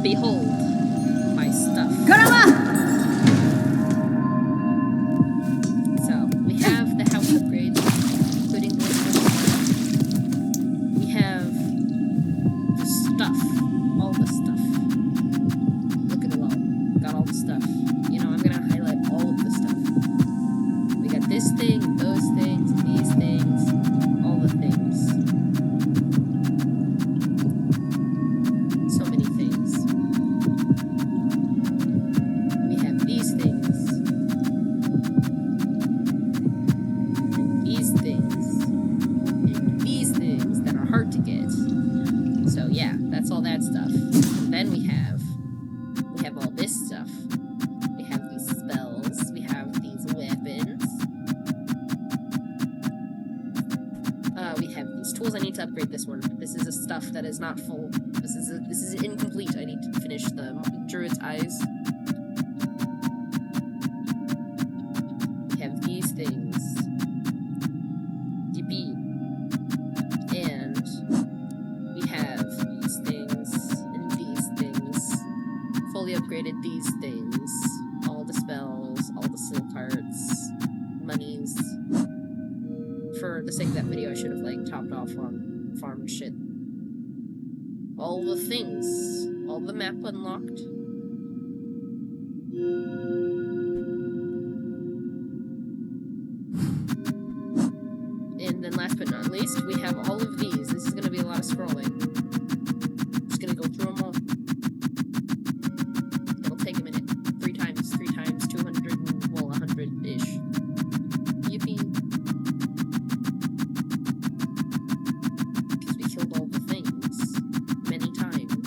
Behold my stuff. So, we have the house upgrades, including the we have the stuff. All the stuff. Look at it all. Got all the stuff. You know, I'm gonna highlight all of the stuff. We got this thing, those things, these things, all the things. So many things. We have these things. And these things. And these things that are hard to get. So yeah, that's all that stuff. And then we have all this stuff. We have these spells. We have these weapons. We have these tools. I need to upgrade this one. This is a stuff that is not full. This is incomplete. I need to finish the druid's eyes. We have these things. Yippee. And we have these things and these things. Fully upgraded these things. All the spells, all the silk hearts, monies. For the sake of that video, I should have, like, topped off on farm shit. All the things. All the map unlocked. And then last but not least, we have all of these. This is going to be a lot of scrolling. I'm just going to go through them all. It'll take a minute. 3 times, 200, well, 100-ish. Yippee. Because we killed all the things. Many times.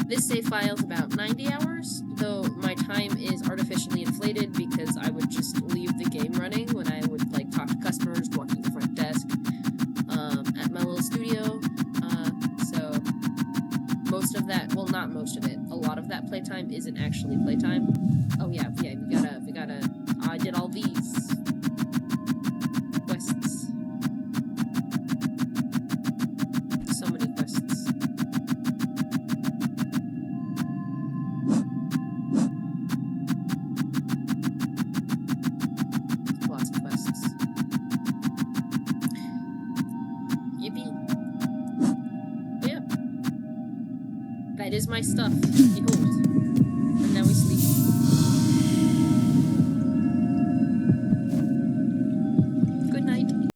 This save file is about 90 hours, though my time is artificially inflated because I would just leave the game running when I would, like, talk to customers, walking the front desk, at my little studio. So most of that, well, not most of it, a lot of that playtime isn't actually playtime. Oh yeah, we gotta, I did all these quests. So many quests. Lots of quests. Yippee. But yeah. That is my stuff. Behold.